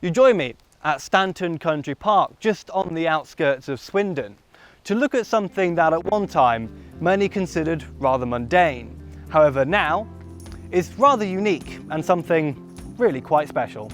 You join me at Stanton Country Park, just on the outskirts of Swindon, to look at something that at one time many considered rather mundane. However, now is rather unique and something really quite special.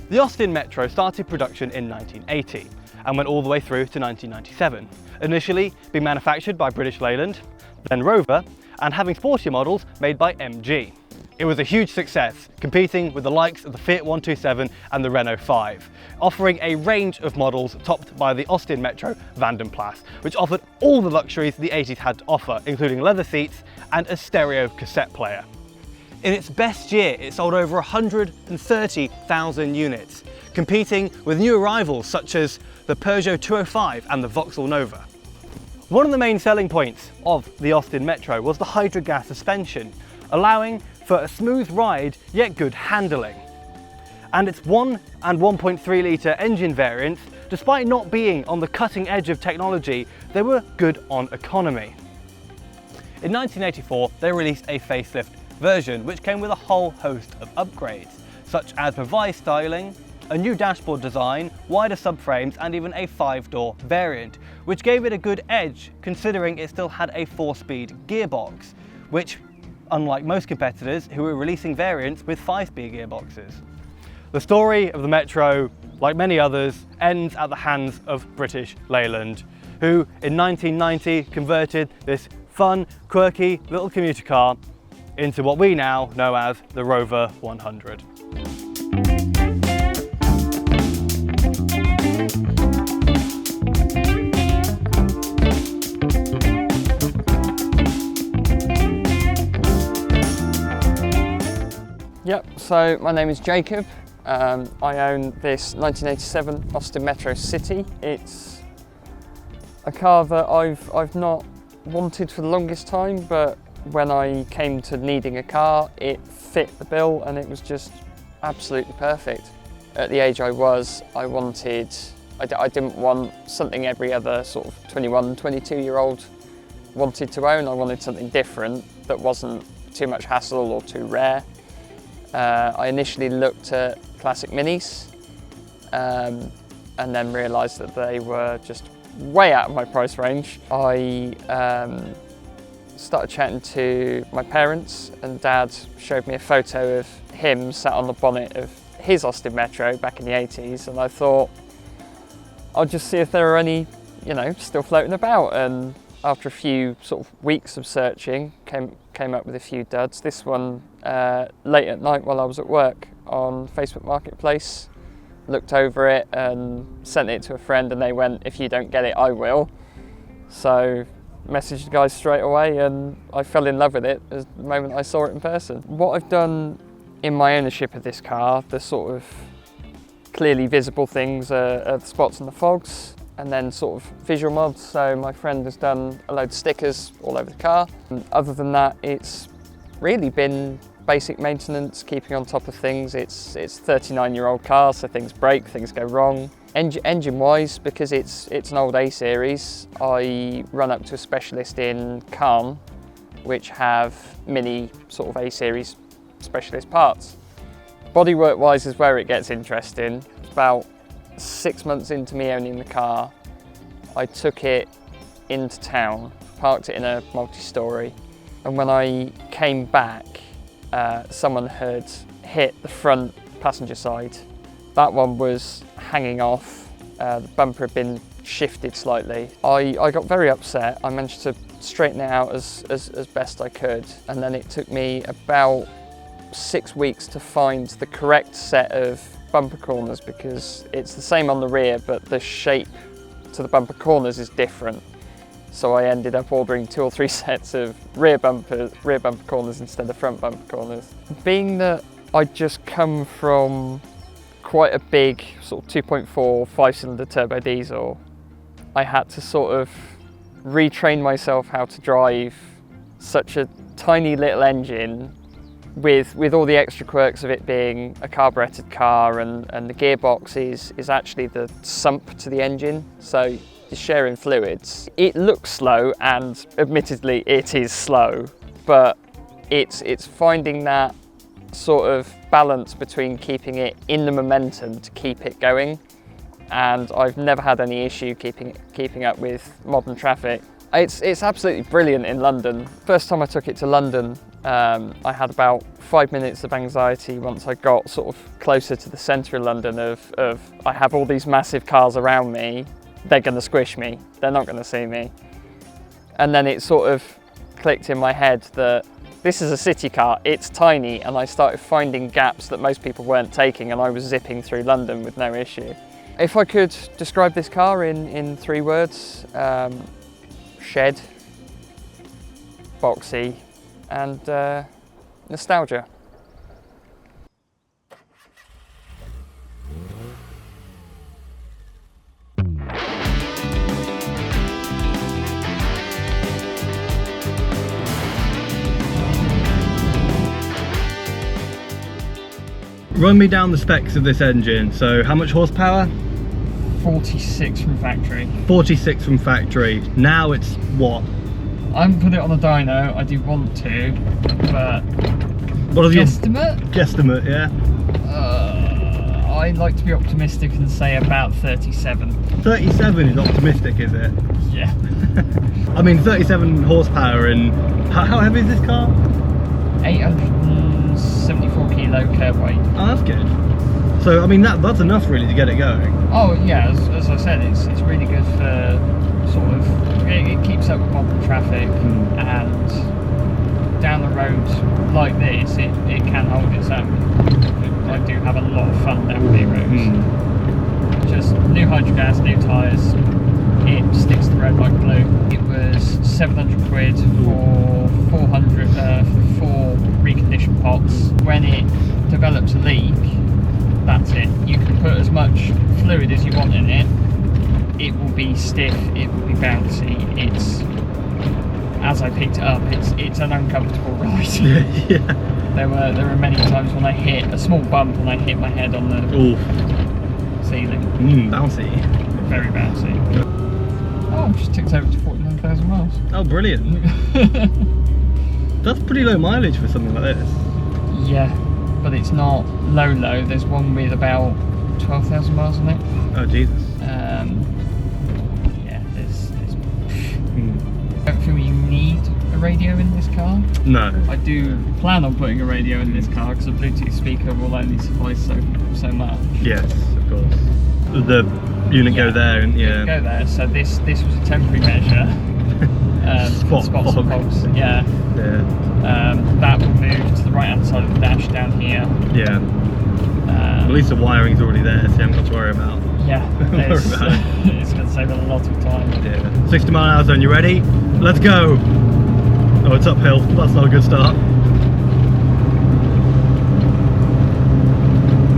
The Austin Metro started production in 1980 and went all the way through to 1997, initially being manufactured by British Leyland, then Rover, and having sportier models made by MG. It was a huge success, competing with the likes of the Fiat 127 and the Renault 5, offering a range of models topped by the Austin Metro Vanden Plas, which offered all the luxuries the 80s had to offer, including leather seats and a stereo cassette player. In its best year, it sold over 130,000 units, competing with new arrivals such as the Peugeot 205 and the Vauxhall Nova. One of the main selling points of the Austin Metro was the Hydrogas suspension, allowing for a smooth ride yet good handling. And its 1 and 1.3 litre engine variants, despite not being on the cutting edge of technology, they were good on economy. In 1984, they released a facelift version which came with a whole host of upgrades, such as revised styling, a new dashboard design, wider subframes and even a 5-door variant, which gave it a good edge considering it still had a 4-speed gearbox, which, unlike most competitors who were releasing variants with 5-speed gearboxes. The story of the Metro, like many others, ends at the hands of British Leyland, who in 1990 converted this fun, quirky little commuter car into what we now know as the Rover 100. Yep, so my name is Jacob. I own this 1987 Austin Metro City. It's a car that I've not wanted for the longest time, but when I came to needing a car, it fit the bill and it was just absolutely perfect. At the age I was, I didn't want something every other sort of 21, 22-year-old wanted to own. I wanted something different that wasn't too much hassle or too rare. I initially looked at classic minis and then realised that they were just way out of my price range. I started chatting to my parents and Dad showed me a photo of him sat on the bonnet of his Austin Metro back in the 80s, and I thought I'll just see if there are any, still floating about. And after a few sort of weeks of searching, came up with a few duds. This one late at night while I was at work on Facebook Marketplace, looked over it and sent it to a friend and they went, "If you don't get it, I will." So messaged the guys straight away and I fell in love with it the moment I saw it in person. What I've done in my ownership of this car, the sort of clearly visible things are the spots and the fogs, and then sort of visual mods. So my friend has done a load of stickers all over the car. And other than that, it's really been basic maintenance, keeping on top of things. It's a 39-year-old car, so things break, things go wrong. Engine-wise, because it's an old A-series, I run up to a specialist in Calne, which have mini sort of A-series specialist parts. Bodywork-wise is where it gets interesting. It's about 6 months into me owning the car, I took it into town, parked it in a multi-storey, and when I came back, someone had hit the front passenger side. That one was hanging off, the bumper had been shifted slightly. I got very upset. I managed to straighten it out as best I could, and then it took me about 6 weeks to find the correct set of bumper corners, because it's the same on the rear but the shape to the bumper corners is different. So I ended up ordering 2 or 3 sets of rear bumper corners instead of front bumper corners. Being that I'd just come from quite a big sort of 2.4 5-cylinder turbo diesel, I had to sort of retrain myself how to drive such a tiny little engine with all the extra quirks of it being a carburetted car, and the gearbox is actually the sump to the engine, so you're sharing fluids. It looks slow, and admittedly it is slow, but it's finding that sort of balance between keeping it in the momentum to keep it going, and I've never had any issue keeping up with modern traffic. It's absolutely brilliant in London. First time I took it to London, I had about 5 minutes of anxiety once I got sort of closer to the centre of London of I have all these massive cars around me, they're going to squish me, they're not going to see me. And then it sort of clicked in my head that this is a city car, it's tiny, and I started finding gaps that most people weren't taking, and I was zipping through London with no issue. If I could describe this car in 3 words, shed, boxy, and nostalgia. Run me down the specs of this engine. So how much horsepower? 46 from factory. 46 from factory. Now it's what? I haven't put it on a dyno, I do want to, but What is your guesstimate? Guesstimate, yeah. I like to be optimistic and say about 37. 37 is optimistic, is it? Yeah. I mean, 37 horsepower, and how heavy is this car? 874 kilo curb weight. Oh, that's good. So, I mean, that's enough really to get it going. Oh yeah, as I said, it's really good for sort of, it keeps up with modern traffic, and down the road like this, it can hold its own. I do have a lot of fun down the roads. Just new hydrogas, new tyres, it sticks to the road like glue. It was 700 quid for 400 for 4 reconditioned pots. When it develops a leak, that's it. You can put as much fluid as you want in it. It will be stiff, it will be bouncy. It's, as I picked it up, it's an uncomfortable ride. Yeah. There were many times when I hit a small bump and I hit my head on the ceiling. Bouncy. Very bouncy. Oh, I've just ticked over to 49,000 miles. Oh, brilliant. That's pretty low mileage for something like this. Yeah, but it's not low. There's one with about 12,000 miles on it. Oh, Jesus. Yeah, there's I don't feel you need a radio in this car. No. I do plan on putting a radio in this car because a Bluetooth speaker will only suffice so much. Yes, of course. The unit go there, and yeah. Go there. So this was a temporary measure. Spots and fogs. Yeah. Yeah. That will move to the right hand side of the dash down here. Yeah. At least the wiring's already there, so you haven't got to worry about. Yeah. It's going to save a lot of time. Yeah. 60 mile an hour zone. You ready? Let's go. Oh, it's uphill. That's not a good start.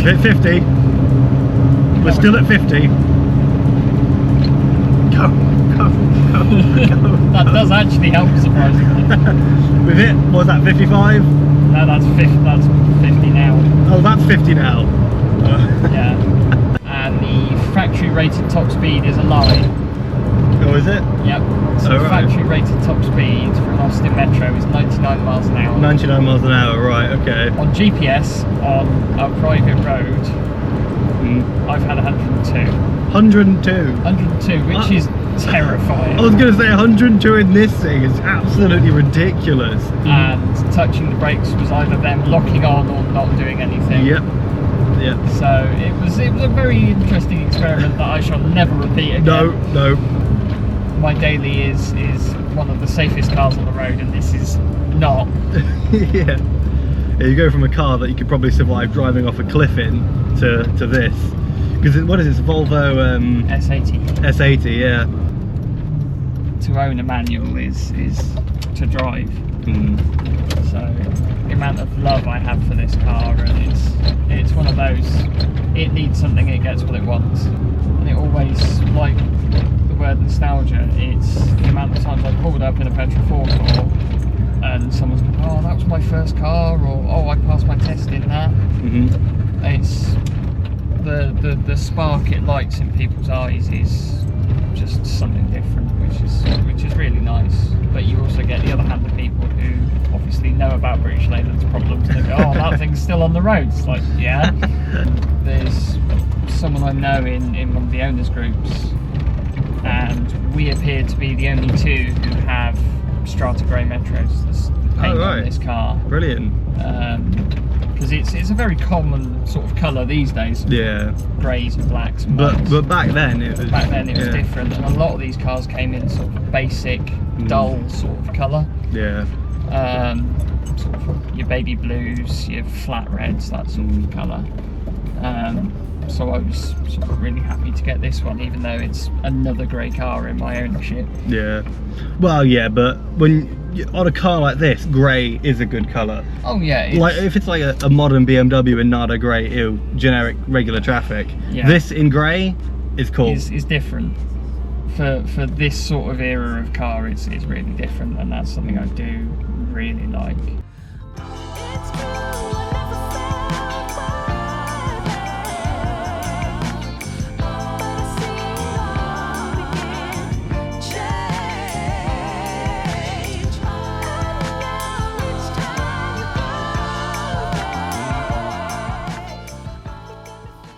Hit 50. We're still at 50. Go. That does actually help, surprisingly. We've hit, what was that, 55? No, that's 50 now. Oh, that's 50 now. Yeah. And the factory rated top speed is a lie. Oh, is it? Yep. So Oh, right. factory rated top speed for an Austin Metro is 99 miles an hour. 99 miles an hour, right, okay. On GPS, on a private road, I've had 102. 102? 102, which is terrifying. I was going to say 102 in this thing is absolutely ridiculous. And touching the brakes was either them locking on or not doing anything. Yep. So it was a very interesting experiment that I shall never repeat again. No. My daily is one of the safest cars on the road, and this is not. Yeah, you go from a car that you could probably survive driving off a cliff in to this. Because what is this, Volvo S80. S80, yeah. To own a manual is to drive. So the amount of love I have for this car, and it's one of those, it needs something, it gets what it wants. And it always, like the word nostalgia, it's the amount of times I pulled up in a petrol forecourt and someone's going, oh, that was my first car, or oh, I passed my test in that. It's the spark it lights in people's eyes is just something different, which is really nice. But you also get the other hand of people who obviously know about British Leyland's problems, and they go, oh, that thing's still on the road. It's like, yeah. There's someone I know in one of the owners groups, and we appear to be the only two who have Strata Grey Metros, the paint on this car. Brilliant. Because it's a very common sort of colour these days. Yeah. Greys and blacks. And but back then it was. Back then it was different, and a lot of these cars came in sort of basic, dull sort of colour. Yeah. Sort of your baby blues, your flat reds, that sort of colour. So I was sort of really happy to get this one, even though it's another grey car in my ownership. Yeah. Well, yeah, but on a car like this, grey is a good colour. Oh yeah. Like if it's like a modern BMW in Nada grey, generic regular traffic. Yeah. This in grey is cool. Is different. For this sort of era of car, it's really different, and that's something I do really like.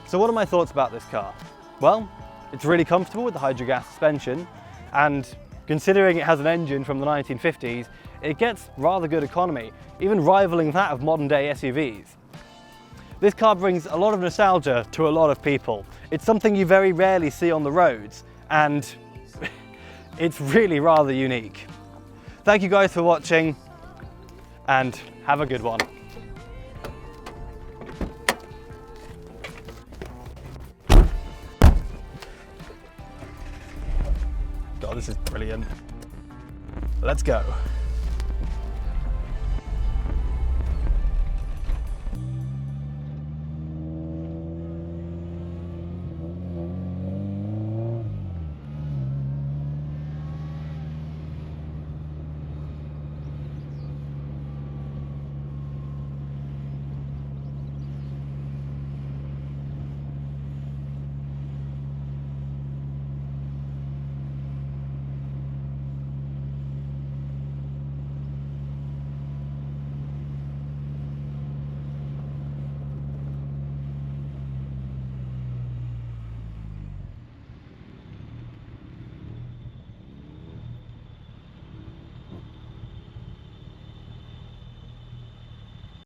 So what are my thoughts about this car? Well, it's really comfortable with the Hydrogas suspension, and considering it has an engine from the 1950s, it gets rather good economy, even rivaling that of modern day SUVs. This car brings a lot of nostalgia to a lot of people. It's something you very rarely see on the roads, and it's really rather unique. Thank you guys for watching, and have a good one. God, this is brilliant. Let's go.